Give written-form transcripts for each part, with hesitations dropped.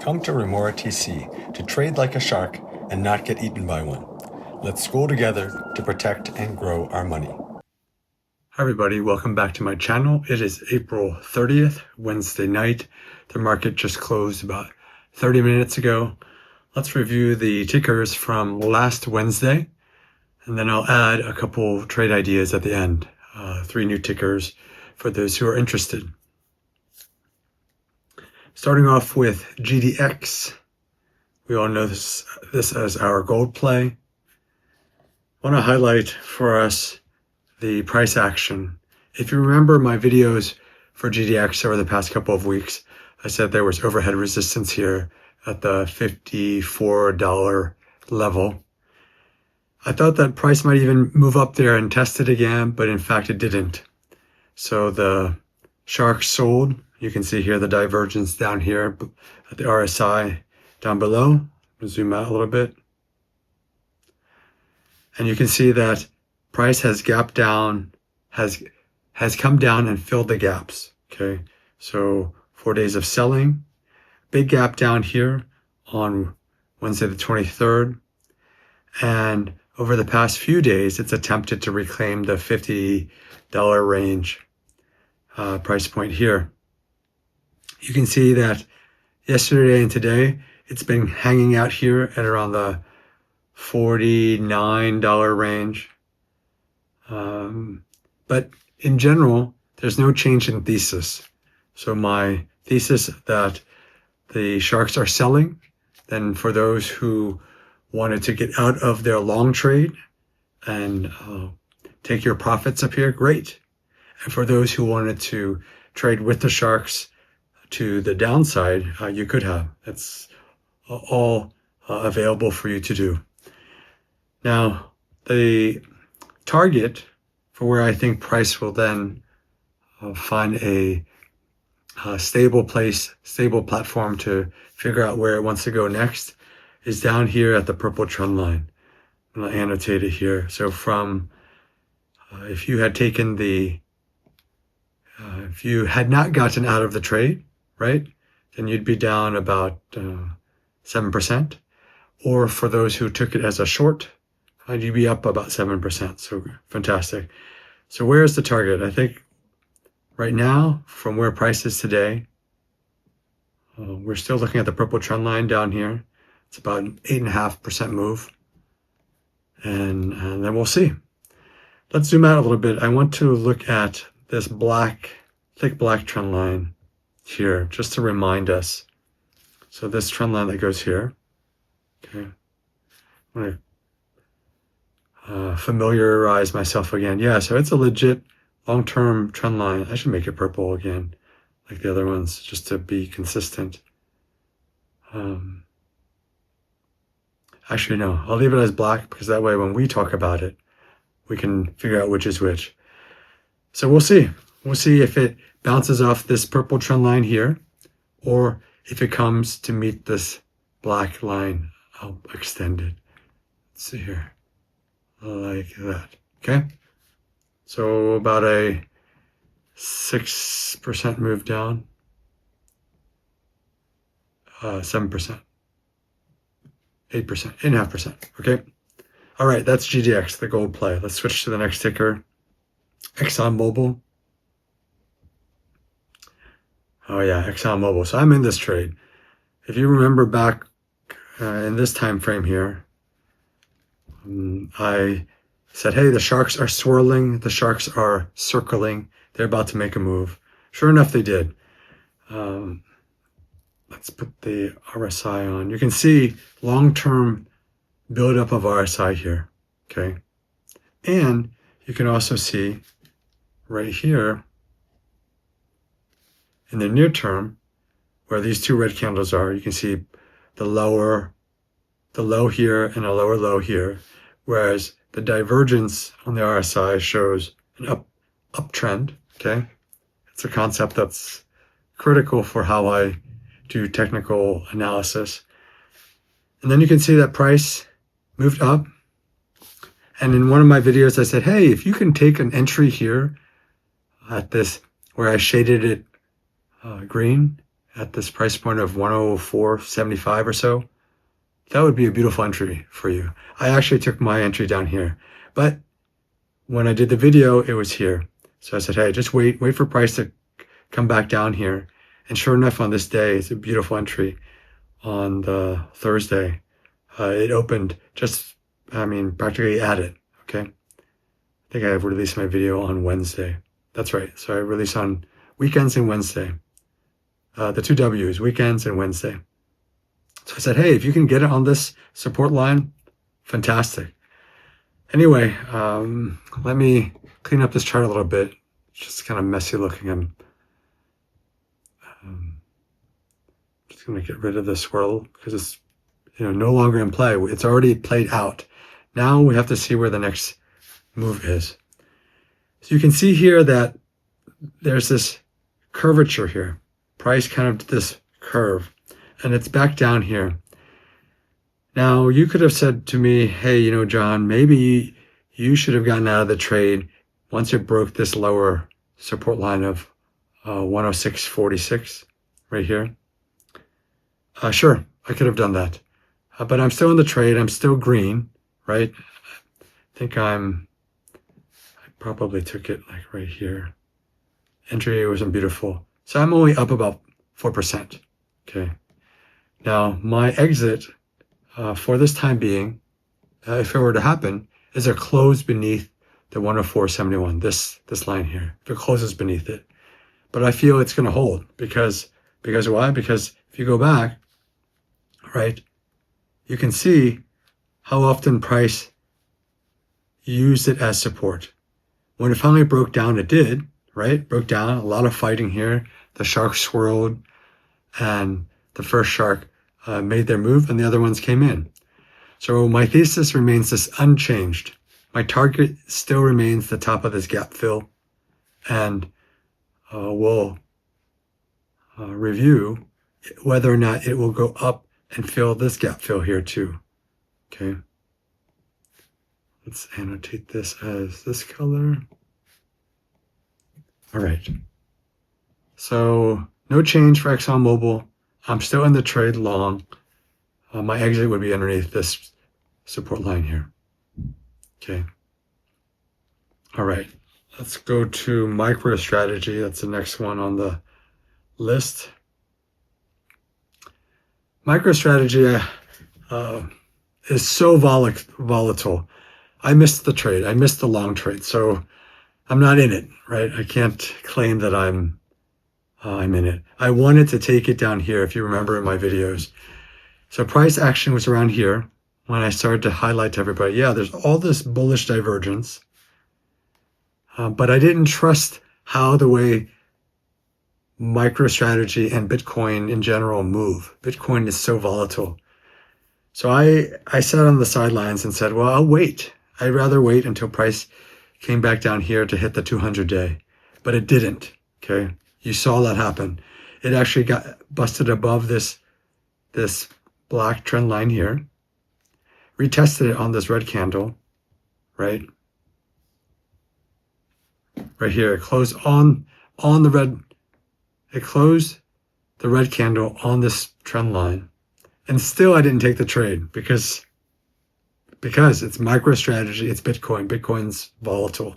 Come to Remora TC to trade like a shark and not get eaten by one. Let's school together to protect and grow our money. Hi everybody, welcome back to my channel. It is April 30th, Wednesday night. The market just closed about 30 minutes ago. Let's review the tickers from last Wednesday, and then I'll add a couple trade ideas at the end. 3 new tickers for those who are interested. Starting off with GDX. We all know this as our gold play. I want to highlight for us the price action. If you remember my videos for GDX over the past couple of weeks, I said there was overhead resistance here at the $54 level. I thought that price might even move up there and test it again, but in fact it didn't. So the sharks sold. You can see here the divergence down here at the RSI down below. I'll zoom out a little bit. And you can see that price has gapped down, has come down and filled the gaps. Okay, so 4 days of selling, big gap down here on Wednesday the 23rd. And over the past few days, it's attempted to reclaim the $50 range price point here. You can see that yesterday and today, it's been hanging out here at around the $49 range. But in general, there's no change in thesis. So my thesis that the sharks are selling, then for those who wanted to get out of their long trade and take your profits up here, great. And for those who wanted to trade with the sharks to the downside, you could have. That's all available for you to do. Now, the target for where I think price will then find a stable place, stable platform to figure out where it wants to go next is down here at the purple trend line. I'm going to annotate it here. So from, if you had taken the, if you had not gotten out of the trade, right, then you'd be down about 7%. Or for those who took it as a short, you'd be up about 7%. So fantastic. So where's the target? I think right now, from where price is today, we're still looking at the purple trend line down here. It's about an 8.5% move. And then we'll see. Let's zoom out a little bit. I want to look at this thick black trend line here, just to remind us. So this trend line that goes here, okay. I'm going to familiarize myself again. Yeah, so it's a legit long-term trend line. I should make it purple again, like the other ones, just to be consistent. Actually, no, I'll leave it as black because that way when we talk about it, we can figure out which is which. So we'll see. We'll see if it bounces off this purple trend line here, or if it comes to meet this black line. I'll extend it. Let's see here. Like that. Okay. So about a 6% move down. 7%. 8%. 8.5%. Okay. All right. That's GDX, the gold play. Let's switch to the next ticker. Exxon Mobil. Oh yeah, Exxon Mobil. So I'm in this trade. If you remember back in this time frame here, I said, hey, the sharks are swirling, the sharks are circling, they're about to make a move. Sure enough, they did. Let's put the RSI on. You can see long-term buildup of RSI here, okay? And you can also see right here in the near term, where these 2 red candles are, you can see the low here and a lower low here, whereas the divergence on the RSI shows an uptrend, okay? It's a concept that's critical for how I do technical analysis. And then you can see that price moved up. And in one of my videos, I said, hey, if you can take an entry here at this, where I shaded it green, at this price point of 104.75 or so, that would be a beautiful entry for you. I actually took my entry down here, but when I did the video, it was here. So I said, hey, just wait for price to come back down here. And sure enough, on this day, it's a beautiful entry on the Thursday. It opened just, practically at it, okay? I think I released my video on Wednesday. That's right. So I release on weekends and Wednesday. The two W's, weekends and Wednesday. So I said, hey, if you can get it on this support line, fantastic. Anyway, let me clean up this chart a little bit. It's just kind of messy looking. I'm just going to get rid of this swirl because it's no longer in play. It's already played out. Now we have to see where the next move is. So you can see here that there's this curvature here. Price kind of this curve, and it's back down here. Now, you could have said to me, hey, John, maybe you should have gotten out of the trade once it broke this lower support line of 106.46 right here. Sure, I could have done that. But I'm still in the trade. I'm still green, right? I think I probably took it like right here. Entry wasn't beautiful. So I'm only up about 4%, okay? Now, my exit for this time being, if it were to happen, is a close beneath the 104.71, this line here. If it closes beneath it. But I feel it's going to hold because why? Because if you go back, right, you can see how often price used it as support. When it finally broke down, it did, right? Broke down, a lot of fighting here. The shark swirled, and the first shark made their move, and the other ones came in. So my thesis remains this unchanged. My target still remains the top of this gap fill, and we'll review whether or not it will go up and fill this gap fill here too. Okay. Let's annotate this as this color. All right. So no change for Exxon Mobil. I'm still in the trade long. My exit would be underneath this support line here. Okay. All right. Let's go to MicroStrategy. That's the next one on the list. MicroStrategy is so volatile. I missed the trade. I missed the long trade. So I'm not in it, right? I can't claim that I'm in it. I wanted to take it down here, if you remember in my videos. So price action was around here when I started to highlight to everybody, yeah, there's all this bullish divergence. But I didn't trust how the way MicroStrategy and Bitcoin in general move. Bitcoin is so volatile. So I sat on the sidelines and said, well, I'll wait. I'd rather wait until price came back down here to hit the 200-day. But it didn't, okay? You saw that happen. It actually got busted above this black trend line here. Retested it on this red candle, right? Right here, it closed on the red. It closed the red candle on this trend line. And still I didn't take the trade because it's MicroStrategy, it's Bitcoin. Bitcoin's volatile.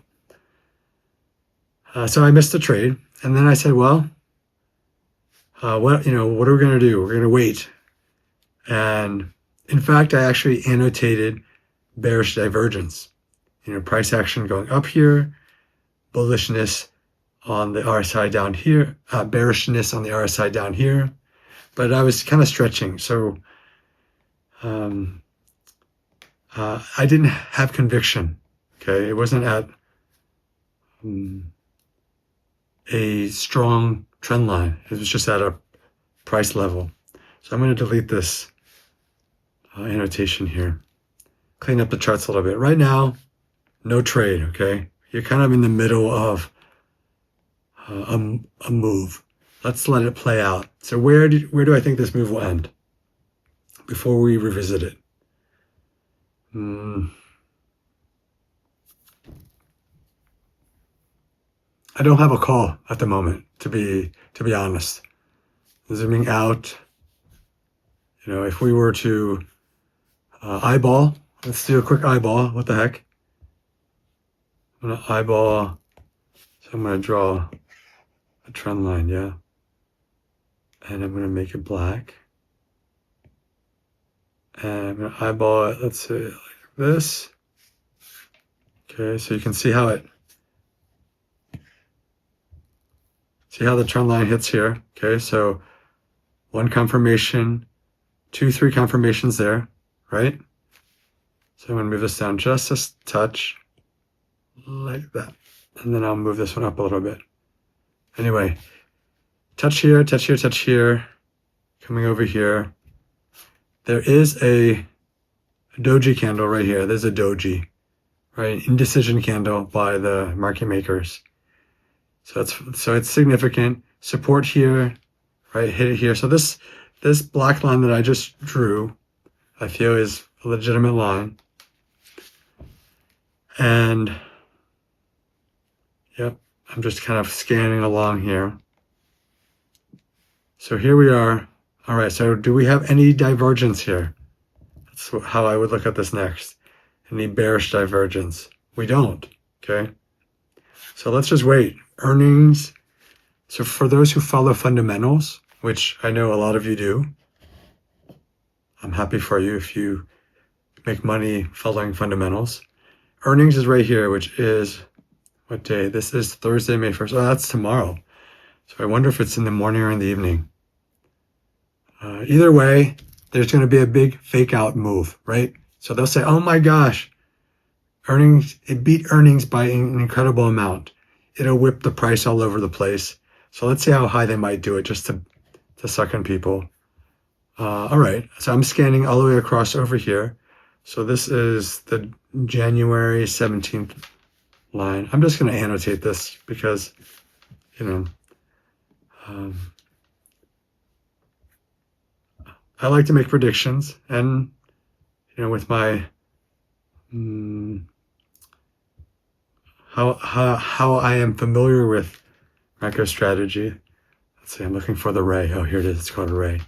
So I missed the trade. And then I said, well, what are we going to do? We're going to wait. And in fact, I actually annotated bearish divergence. Price action going up here, bullishness on the RSI down here, bearishness on the RSI down here. But I was kind of stretching. So I didn't have conviction. Okay. It wasn't at a strong trend line. It was just at a price level. So I'm going to delete this annotation here. Clean up the charts a little bit. Right now, no trade, okay? You're kind of in the middle of a move. Let's let it play out. So where do I think this move will end before we revisit it? I don't have a call at the moment, to be honest. zooming out. You know, if we were to eyeball, let's do a quick eyeball. What the heck? I'm gonna eyeball. So I'm gonna draw a trend line, yeah. And I'm gonna make it black. And I'm gonna eyeball it, let's say like this. Okay, so you can see how the trend line hits here. Okay, so one confirmation, 2, 3 confirmations there, right? So I'm gonna move this down just a touch, like that. And then I'll move this one up a little bit. Anyway, touch here, touch here, touch here, coming over here. There is a doji candle right here. There's a doji, right? Indecision candle by the market makers. So it's significant. Support here, right? Hit it here. So this black line that I just drew, I feel is a legitimate line. And yep, I'm just kind of scanning along here. So here we are. All right, so do we have any divergence here? That's how I would look at this next. Any bearish divergence? We don't, okay? So let's just wait. Earnings. So for those who follow fundamentals, which I know a lot of you do, I'm happy for you if you make money following fundamentals. Earnings is right here, which is what day? This is Thursday, May 1st. Oh, that's tomorrow. So I wonder if it's in the morning or in the evening. Either way, there's going to be a big fake out move, right? So they'll say, oh my gosh, earnings, it beat earnings by an incredible amount. It'll whip the price all over the place. So let's see how high they might do it just to suck in people. All right, so I'm scanning all the way across over here. So this is the January 17th line. I'm just going to annotate this because, you know, I like to make predictions, and you know, with my how I am familiar with MicroStrategy. Let's see, I'm looking for the ray. Oh, here it is. It's called a ray.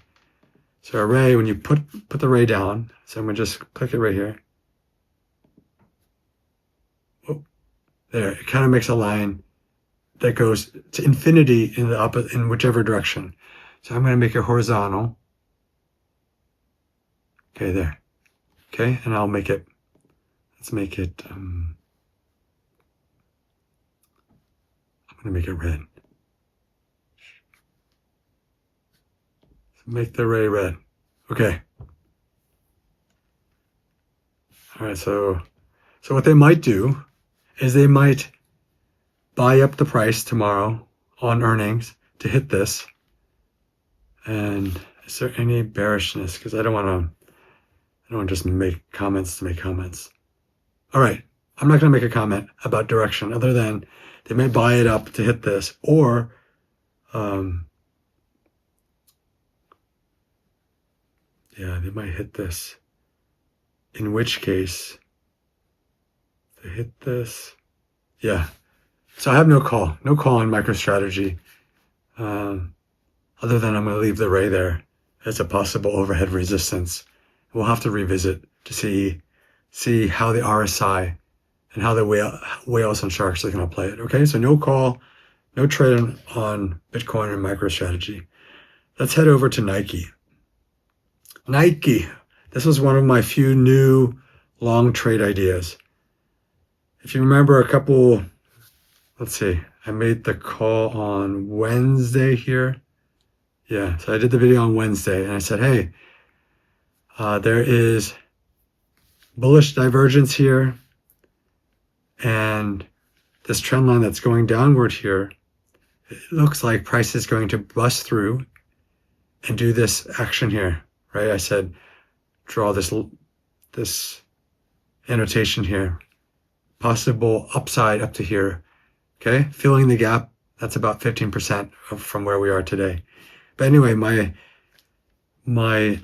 So a ray, when you put the ray down, so I'm gonna just click it right here. Oh, there. It kind of makes a line that goes to infinity in whichever direction. So I'm gonna make it horizontal. Okay, there. Okay, and I'll make it, let's make it, I'm gonna make it red. Make the ray red. Okay. All right, so what they might do is they might buy up the price tomorrow on earnings to hit this. And is there any bearishness? Because I don't want to just make comments to make comments. All right, I'm not going to make a comment about direction other than they may buy it up to hit this, or yeah, they might hit this. In which case, they hit this. Yeah. So I have no call on MicroStrategy, other than I'm going to leave the ray there as a possible overhead resistance. We'll have to revisit to see how the RSI and how the whales and sharks are going to play it. Okay, so no call, no trade on Bitcoin and MicroStrategy. Let's head over to Nike. Nike. This was one of my few new long trade ideas. If you remember a couple, let's see, I made the call on Wednesday here. Yeah, so I did the video on Wednesday and I said, hey, there is bullish divergence here, and this trend line that's going downward here, it looks like price is going to bust through and do this action here, right? I said, draw this annotation here, possible upside up to here, okay? Filling the gap, that's about 15% from where we are today. But anyway, my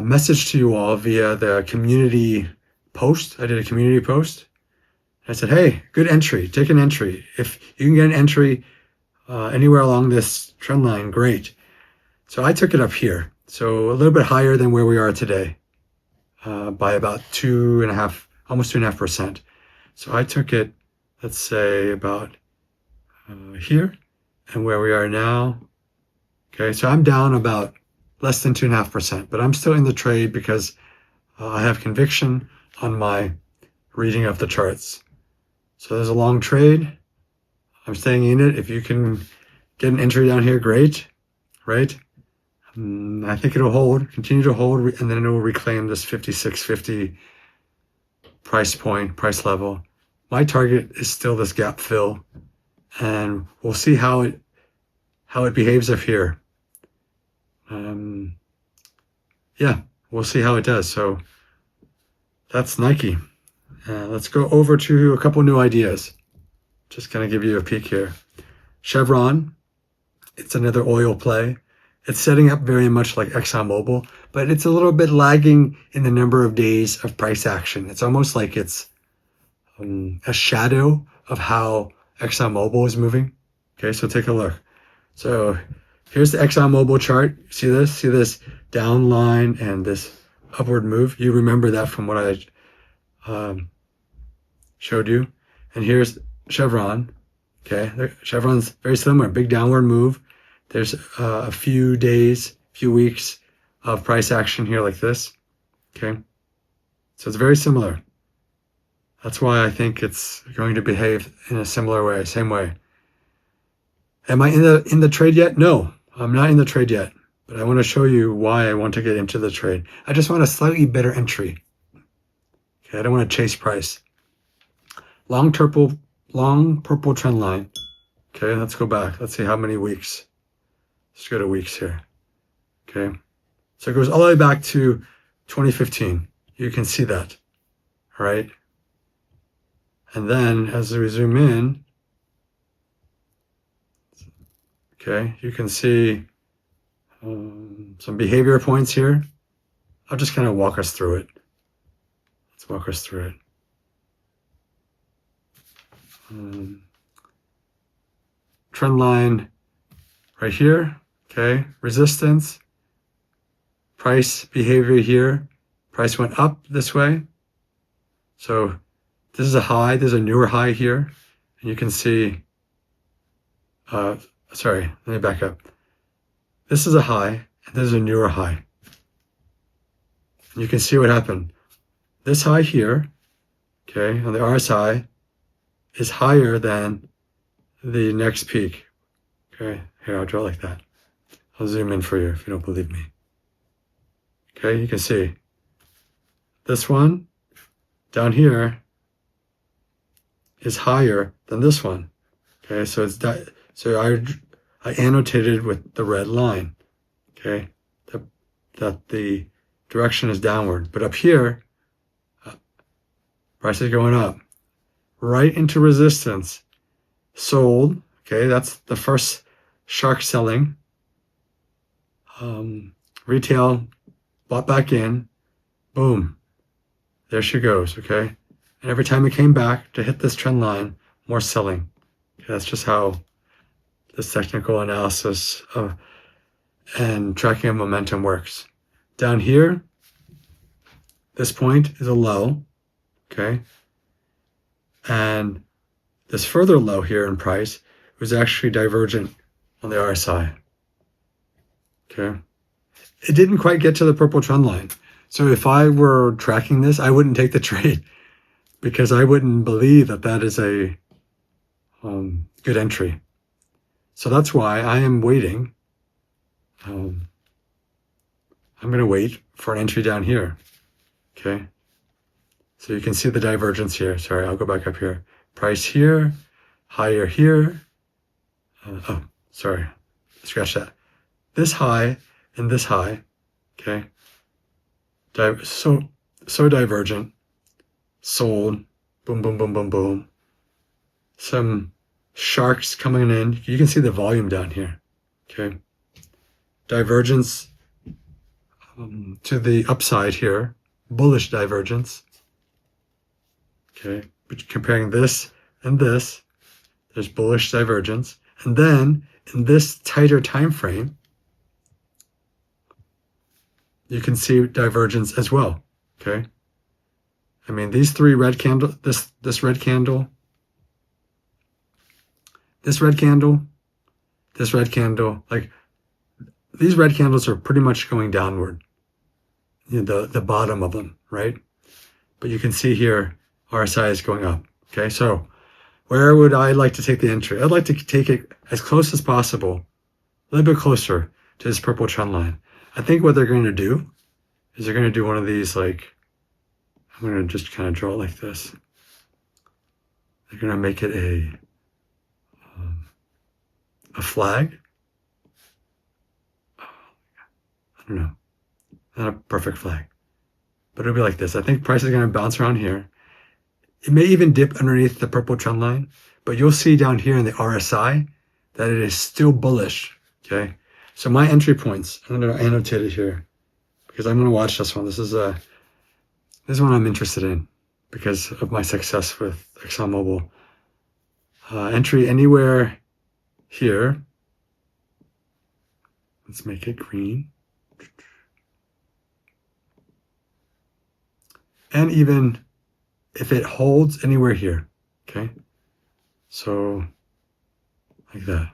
message to you all via the community post. I did a community post. I said, hey, good entry. Take an entry. If you can get an entry anywhere along this trend line, great. So I took it up here. So a little bit higher than where we are today, by about 2.5, almost 2.5%. So I took it, let's say about here, and where we are now. Okay, so I'm down about less than 2.5%, but I'm still in the trade because I have conviction on my reading of the charts. So there's a long trade. I'm staying in it. If you can get an entry down here, great, right? I think it'll hold, continue to hold, and then it will reclaim this 56.50 price level. My target is still this gap fill, and we'll see how it behaves up here. Yeah, we'll see how it does. So that's Nike. Let's go over to a couple new ideas. Just kind of give you a peek here. Chevron, it's another oil play. It's setting up very much like Exxon Mobil, but it's a little bit lagging in the number of days of price action. It's almost like it's a shadow of how Exxon Mobil is moving. Okay, so take a look. So here's the Exxon Mobil chart. See this? See this down line and this upward move? You remember that from what I showed you. And here's Chevron. Okay, Chevron's very similar, big downward move. There's a few days, few weeks of price action here like this. Okay, so it's very similar. That's why I think it's going to behave in a similar way, same way. Am I in the trade yet? No, I'm not in the trade yet, but I want to show you why I want to get into the trade. I just want a slightly better entry. Okay, I don't want to chase price. Long purple trend line. Okay, let's go back. Let's see how many weeks. Let's go to weeks here. Okay, so it goes all the way back to 2015. You can see that, all right? And then as we zoom in, okay, you can see some behavior points here. I'll just kind of walk us through it. Let's walk us through it. Trend line right here, okay, resistance, price behavior here, price went up this way. So this is a high, there's a newer high here, and you can see, sorry, let me back up. This is a high, and there's a newer high. And you can see what happened. This high here, okay, on the RSI, is higher than the next peak. Okay, here, I'll draw like that. I'll zoom in for you if you don't believe me. Okay, you can see this one down here is higher than this one. Okay, so it's so I annotated with the red line. Okay, that the direction is downward, but up here, price is going up, right into resistance. Sold. Okay, that's the first shark selling. Retail bought back in. Boom. There she goes. Okay, and every time it came back to hit this trend line, more selling. Okay, that's just how this technical analysis and tracking of momentum works. Down here, this point is a low. Okay, and this further low here in price was actually divergent on the RSI. Okay, it didn't quite get to the purple trend line. So if I were tracking this, I wouldn't take the trade because I wouldn't believe that that is a good entry. So that's why I am waiting. I'm going to wait for an entry down here. Okay, so you can see the divergence here. Sorry, I'll go back up here. Price here, higher here. Oh, sorry, scratch that. This high and this high, okay. So divergent. Sold. Boom, boom, boom, boom, boom. Some sharks coming in. You can see the volume down here. Okay. Divergence to the upside here. Bullish divergence. Okay. But comparing this and this, there's bullish divergence. And then in this tighter time frame, you can see divergence as well. Okay. I mean, these three red candle, this red candle, this red candle, this red candle, like these red candles are pretty much going downward. You know, the bottom of them, right? But you can see here, RSI is going up. Okay, so where would I like to take the entry? I'd like to take it as close as possible, a little bit closer to this purple trend line. I think what they're going to do is they're going to do one of these, like, I'm going to just kind of draw it like this. They're going to make it a flag. I don't know. Not a perfect flag, but it'll be like this. I think price is going to bounce around here. It may even dip underneath the purple trend line, but you'll see down here in the RSI that it is still bullish. Okay. So my entry points, I'm going to annotate it here because I'm going to watch this one. This is one I'm interested in because of my success with Exxon Mobil. Entry anywhere here. Let's make it green. And even if it holds anywhere here, okay? So, like that.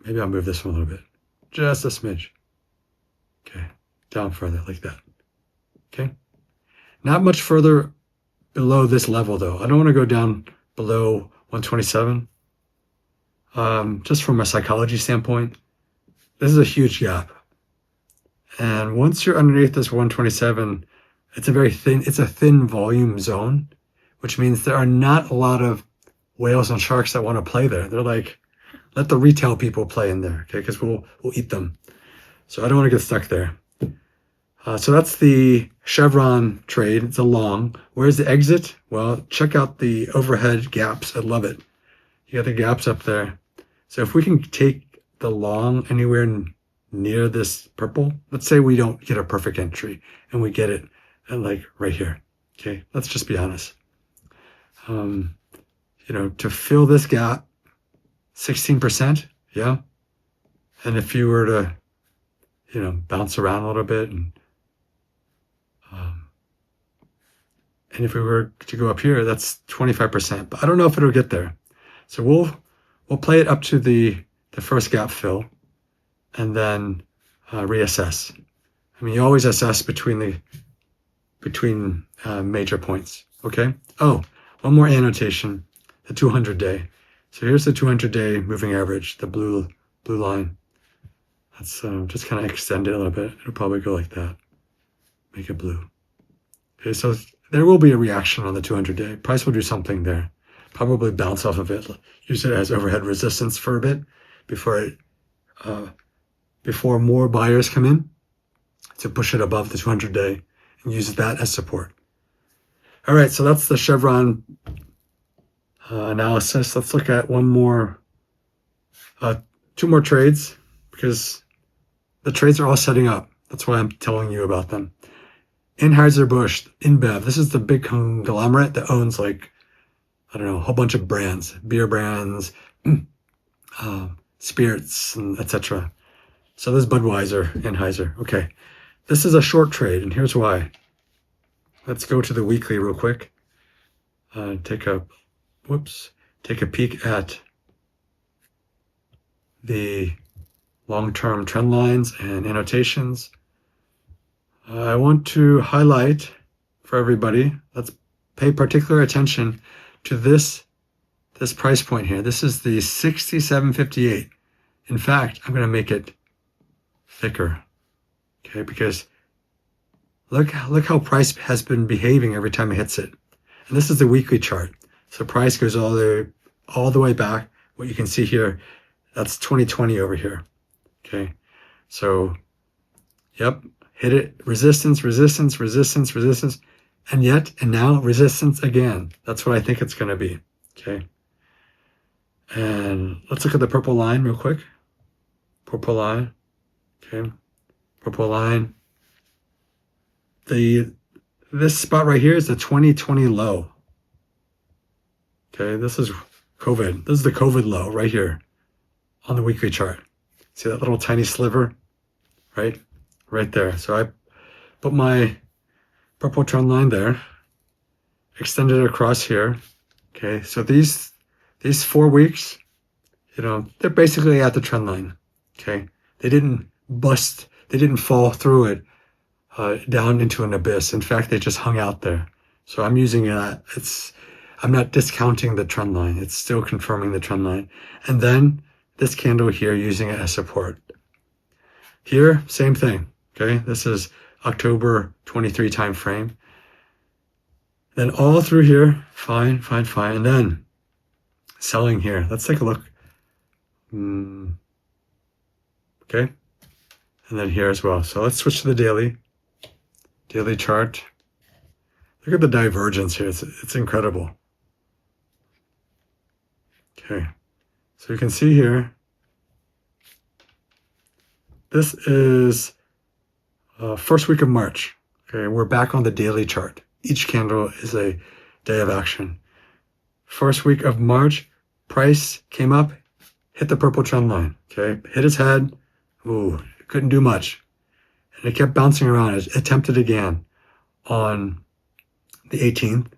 Maybe I'll move this one a little bit. Just a smidge. Okay, down further, like that. Okay? Not much further below this level, though. I don't want to go down below 127. Just from a psychology standpoint, this is a huge gap. And once you're underneath this 127, it's a thin volume zone, which means there are not a lot of whales and sharks that want to play there. They're like, let the retail people play in there, okay? Because we'll eat them. So I don't want to get stuck there. So that's the Chevron trade. It's a long. Where's the exit? Well, check out the overhead gaps. I love it. You got the gaps up there. So if we can take the long anywhere near this purple, let's say we don't get a perfect entry and we get it at like right here. Okay, let's just be honest. You know, to fill this gap, 16%, yeah. And if you were to, you know, bounce around a little bit and if we were to go up here, that's 25%. But I don't know if it'll get there. So we'll play it up to the first gap fill and then reassess. I mean, you always assess between major points. Okay. Oh, one more annotation: the 200-day. So here's the 200-day moving average, the blue line. Let's just kind of extend it a little bit. It'll probably go like that. Make it blue. Okay. So there will be a reaction on the 200-day. Price will do something there. Probably bounce off of it. Use it as overhead resistance for a bit before more buyers come in to push it above the 200-day and use that as support. All right, so that's the Chevron analysis. Let's look at two more trades because the trades are all setting up. That's why I'm telling you about them. Anheuser-Busch InBev. This is the big conglomerate that owns like, I don't know, a whole bunch of brands, beer brands, spirits, and etc. So this is Budweiser, Anheuser. Okay, this is a short trade, and here's why. Let's go to the weekly real quick. Take a peek at the long-term trend lines and annotations. I want to highlight for everybody, let's pay particular attention to this price point here. This is the 67.58. In fact, I'm going to make it thicker, okay? Because look how price has been behaving every time it hits it. And this is the weekly chart. So price goes all the way back. What you can see here, that's 2020 over here, okay? So, yep, hit it, resistance, resistance, resistance, resistance, and now resistance again. That's what I think it's going to be, okay? And let's look at the purple line real quick. Purple line, okay? Purple line. This spot right here is the 2020 low. Okay, this is COVID. This is the COVID low right here on the weekly chart. See that little tiny sliver? right? Right there. So I put my purple trend line there, extended it across here. Okay, so these 4 weeks, they're basically at the trend line. Okay, they didn't bust, they didn't fall through it down into an abyss. In fact, they just hung out there. So I'm using that. I'm not discounting the trend line. It's still confirming the trend line. And then this candle here, using it as support. Here, same thing. Okay, this is October 23 time frame. Then all through here, fine. And then selling here. Let's take a look. Okay, and then here as well. So let's switch to the daily chart. Look at the divergence here. It's incredible. Okay, so you can see here, this is first week of March. Okay, we're back on the daily chart. Each candle is a day of action. First week of March, price came up, hit the purple trend line. Okay, hit its head. Ooh, couldn't do much. And it kept bouncing around. It attempted again on the 18th.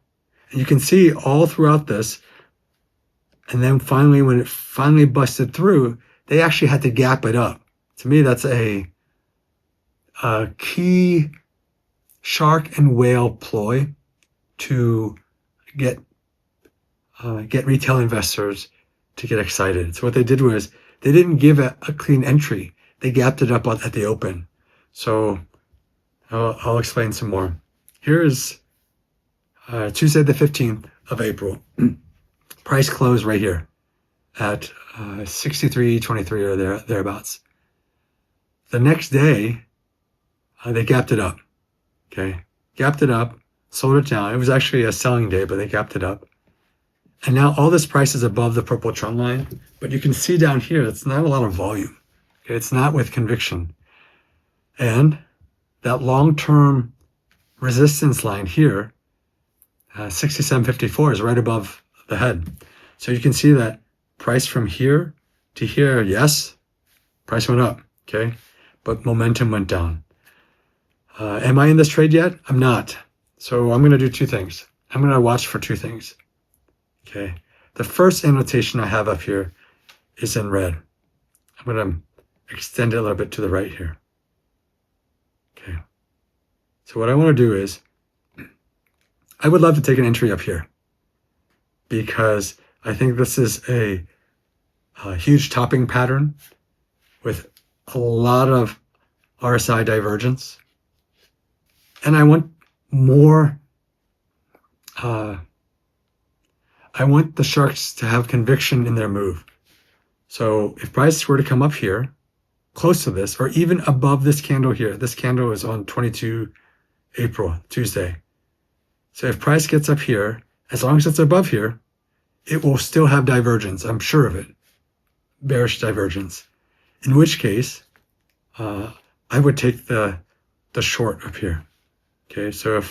And you can see all throughout this. And then finally, when it finally busted through, they actually had to gap it up. To me, that's a key shark and whale ploy to get retail investors to get excited. So what they did was they didn't give a clean entry. They gapped it up at the open. So I'll explain some more. Here is Tuesday the 15th of April. Price closed right here at 63.23 or thereabouts. The next day, they gapped it up. Okay, gapped it up, sold it down. It was actually a selling day, but they gapped it up. And now all this price is above the purple trend line, but you can see down here, it's not a lot of volume. Okay, it's not with conviction. And that long-term resistance line here, 67.54 is right above the head. So you can see that price from here to here, yes, price went up, okay? But momentum went down. Am I in this trade yet? I'm not. So I'm going to do two things. I'm going to watch for two things. Okay. The first annotation I have up here is in red. I'm going to extend it a little bit to the right here. Okay. So what I want to do is, I would love to take an entry up here because I think this is a huge topping pattern with a lot of RSI divergence. And I want more, I want the sharks to have conviction in their move. So if prices were to come up here, close to this, or even above this candle here, this candle is on 22 April, Tuesday. So if price gets up here, as long as it's above here, it will still have divergence. I'm sure of it. Bearish divergence. In which case, I would take the short up here. Okay, so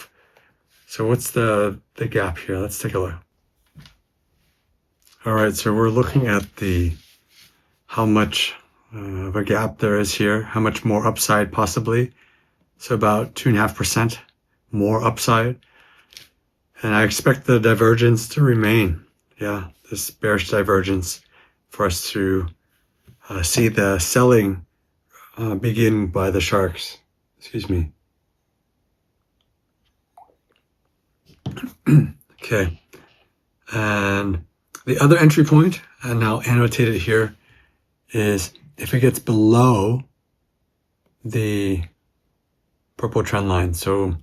what's the gap here? Let's take a look. All right, so we're looking at how much of a gap there is here, how much more upside possibly. So about 2.5% more upside. And I expect the divergence to remain. Yeah, this bearish divergence for us to see the selling begin by the sharks. Excuse me. Okay. And the other entry point, and now annotated here, is if it gets below the purple trend line. So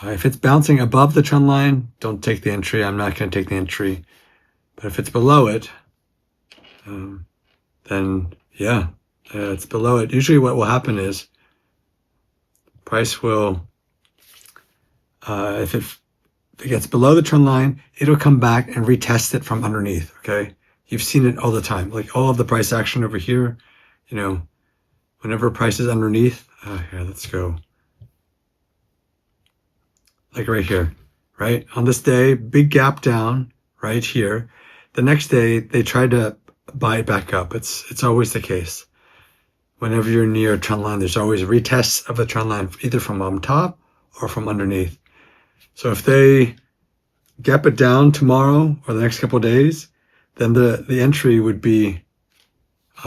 if it's bouncing above the trend line, don't take the entry. I'm not going to take the entry. But if it's below it, then yeah, it's below it. Usually what will happen is price will, if it gets below the trend line, it'll come back and retest it from underneath, okay? You've seen it all the time. Like all of the price action over here, whenever price is underneath, here, let's go. Like right here, right? On this day, big gap down right here. The next day, they tried to buy it back up. It's always the case. whenever you're near a trend line, there's always retests of the trend line, either from on top or from underneath. So if they gap it down tomorrow or the next couple of days, then the entry would be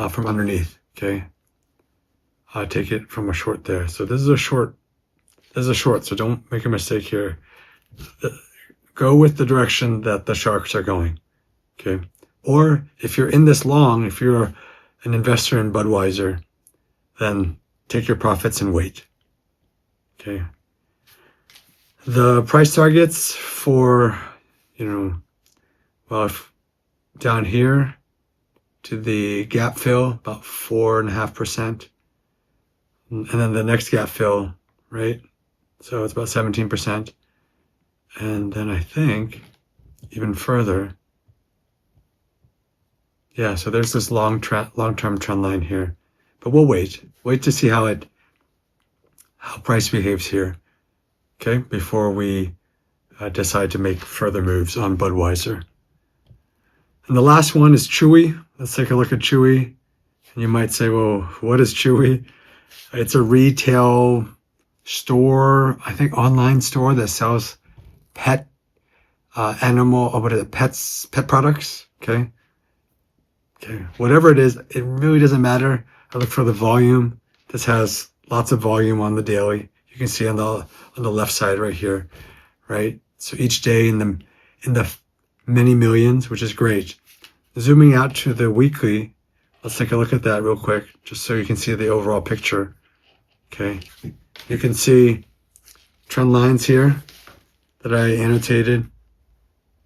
from underneath. Okay, take it from a short there. So this is a short. This is a short. So don't make a mistake here. Go with the direction that the sharks are going. Okay. Or if you're in this long, if you're an investor in Budweiser, then take your profits and wait. Okay. The price targets for, well, down here to the gap fill, about 4.5%. And then the next gap fill, right? So it's about 17%. And then I think even further, yeah, so there's this long-term trend line here. But we'll wait to see how price behaves here, okay, before we decide to make further moves on Budweiser. And the last one is Chewy. Let's take a look at Chewy. And you might say, well, what is Chewy? It's a retail store, I think online store that sells pet pet products, okay? Okay, whatever it is, it really doesn't matter. I look for the volume. This has lots of volume on the daily. You can see on the left side right here, right? So each day in the many millions, which is great. Zooming out to the weekly, let's take a look at that real quick, just so you can see the overall picture. Okay, you can see trend lines here that I annotated.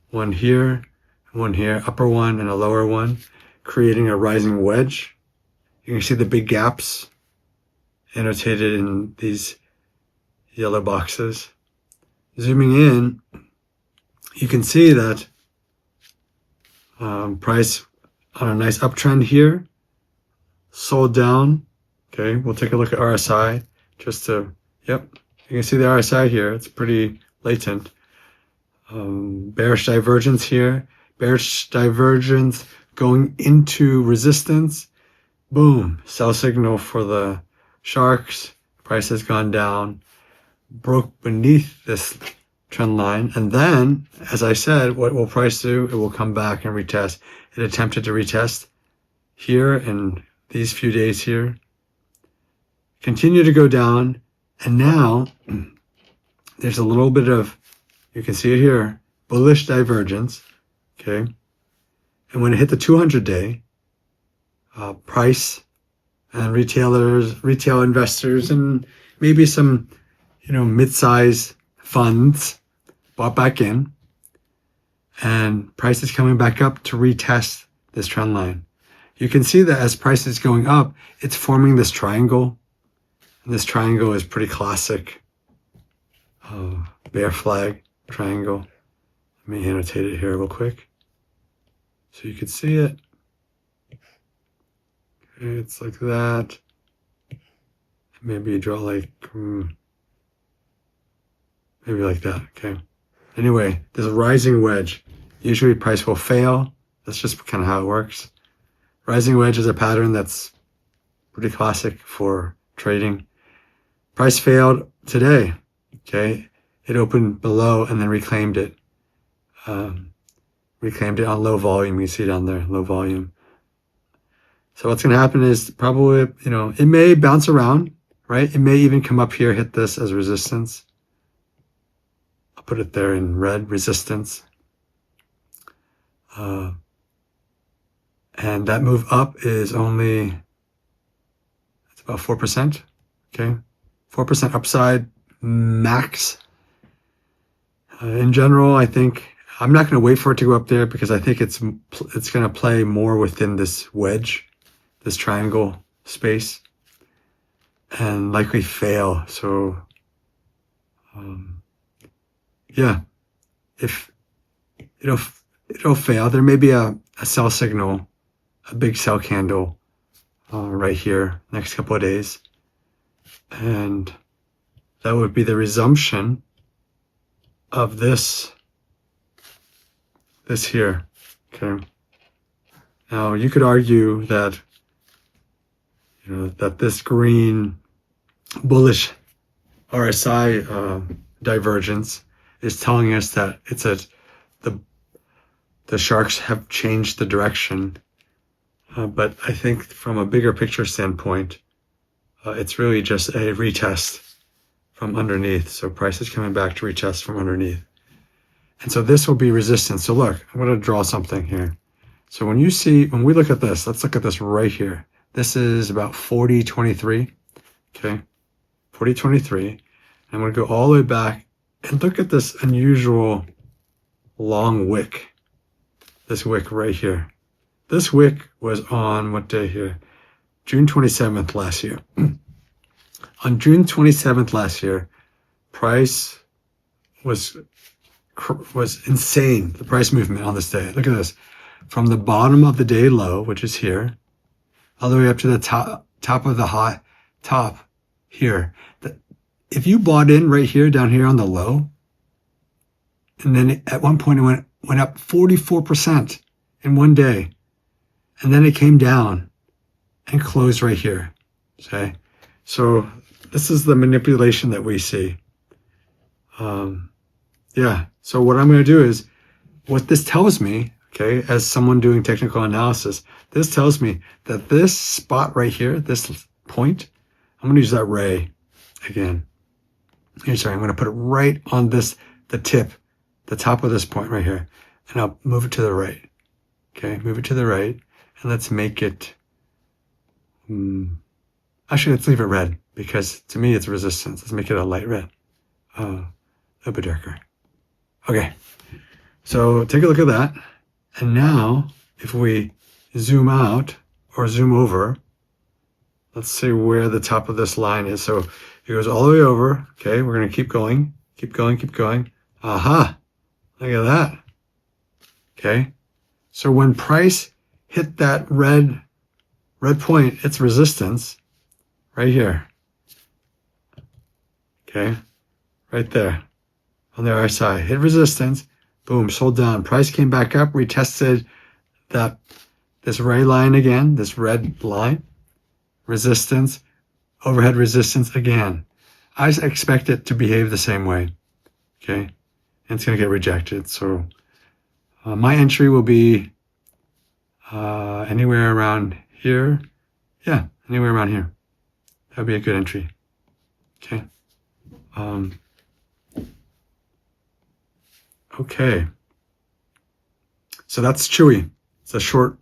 One here, upper one and a lower one, creating a rising wedge. You can see the big gaps annotated in these yellow boxes. Zooming in, you can see that price on a nice uptrend here, sold down. Okay, we'll take a look at RSI you can see the RSI here. It's pretty latent. Bearish divergence here, bearish divergence going into resistance. Boom, sell signal for the sharks. Price has gone down, broke beneath this trend line, and then, as I said, what will price do? It will come back and retest. It attempted to retest here in these few days here, continue to go down, and now there's a little bit of, you can see it here, bullish divergence. Okay, and when it hit the 200-day, price and retail investors, and maybe some, mid-size funds bought back in, and price is coming back up to retest this trend line. You can see that as price is going up, it's forming this triangle, and this triangle is pretty classic bear flag triangle. Let me annotate it here real quick so you can see it. Okay, it's like that. Maybe you draw maybe like that. Okay. Anyway, there's a rising wedge. Usually price will fail. That's just kind of how it works. Rising wedge is a pattern that's pretty classic for trading. Price failed today. Okay. It opened below and then reclaimed it. Reclaimed it on low volume. You see it down there, low volume. So what's going to happen is probably, it may bounce around, right? It may even come up here, hit this as resistance. I'll put it there in red, resistance. And that move up is it's about 4%, okay? 4% upside max. In general, I think, I'm not going to wait for it to go up there because I think it's going to play more within this wedge, this triangle space, and likely fail. So, yeah, if it'll fail, there may be a sell signal, a big sell candle right here next couple of days, and that would be the resumption of this here. Okay. Now you could argue that that this green bullish RSI divergence is telling us that the sharks have changed the direction. But I think from a bigger picture standpoint, it's really just a retest from underneath. So price is coming back to retest from underneath. And so this will be resistance. So look, I'm going to draw something here. So when we look at this, let's look at this right here. This is about 40.23. Okay. 40.23. I'm going to go all the way back and look at this unusual long wick. This wick right here. This wick was on what day here? June 27th last year. On June 27th last year, price was insane. The price movement on this day. Look at this. From the bottom of the day low, which is here, all the way up to the top of the top here. If you bought in right here, down here on the low, and then at one point it went up 44% in one day, and then it came down and closed right here. Okay, so this is the manipulation that we see. Yeah. So what I'm going to do is, what this tells me, okay, as someone doing technical analysis, this tells me that this spot right here, this point, I'm going to use that ray again. Sorry, I'm going to put it right on the tip, the top of this point right here, and I'll move it to the right. Okay, move it to the right, and let's make it, actually, let's leave it red, because to me it's resistance. Let's make it a light red, a little bit darker. Okay, so take a look at that. And now, if we zoom out or zoom over, let's see where the top of this line is. So it goes all the way over. Okay, we're going to keep going, keep going, keep going. Aha, look at that. Okay, so when price hit that red point, it's resistance right here. Okay, right there on the RSI. Hit resistance, boom, sold down. Price came back up, retested this ray line again, this red line, resistance, overhead resistance again. I expect it to behave the same way. Okay, and it's going to get rejected. So my entry will be anywhere around here. Yeah, anywhere around here. That would be a good entry. Okay. Okay. So that's Chewy. It's a short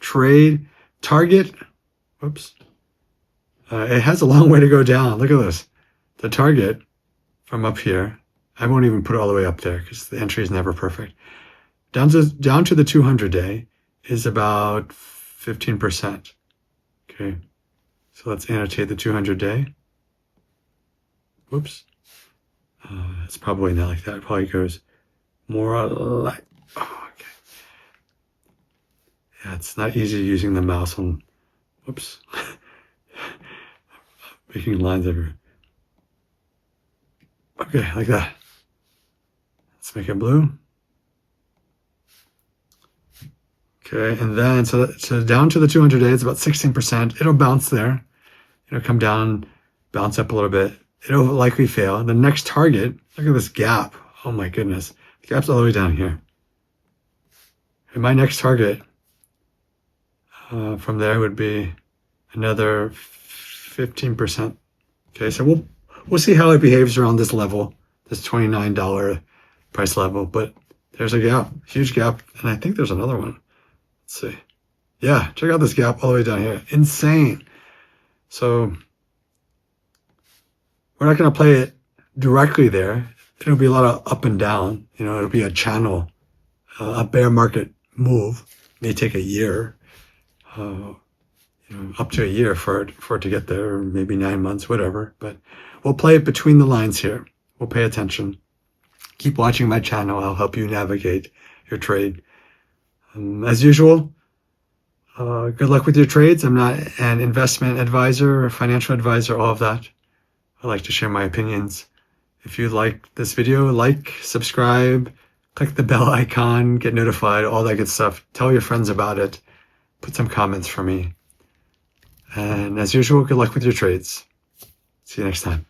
trade target. Whoops. It has a long way to go down. Look at this. The target from up here, I won't even put it all the way up there because the entry is never perfect. Down to the 200 day is about 15%. Okay. So let's annotate the 200 day. Whoops. It's probably not like that. It probably goes more like, oh, okay. Yeah, it's not easy using the mouse on, whoops. Making lines everywhere. Okay, like that. Let's make it blue. Okay, and then, so down to the 200 day, it's about 16%. It'll bounce there. It'll come down, bounce up a little bit. It'll likely fail. The next target, look at this gap. Oh my goodness. The gap's all the way down here. And my next target from there would be another 15%. Okay, so we'll see how it behaves around this level, this $29 price level. But there's a gap, huge gap. And I think there's another one. Let's see. Yeah, check out this gap all the way down here. Insane. So we're not going to play it directly there. It'll be a lot of up and down. You know, it'll be a channel, a bear market move. May take a year, up to a year for it to get there, or maybe 9 months, whatever. But we'll play it between the lines here. We'll pay attention. Keep watching my channel. I'll help you navigate your trade. As usual, good luck with your trades. I'm not an investment advisor or financial advisor, all of that. I like to share my opinions. If you like this video, like, subscribe, click the bell icon, get notified, all that good stuff. Tell your friends about it. Put some comments for me. And as usual, good luck with your trades. See you next time.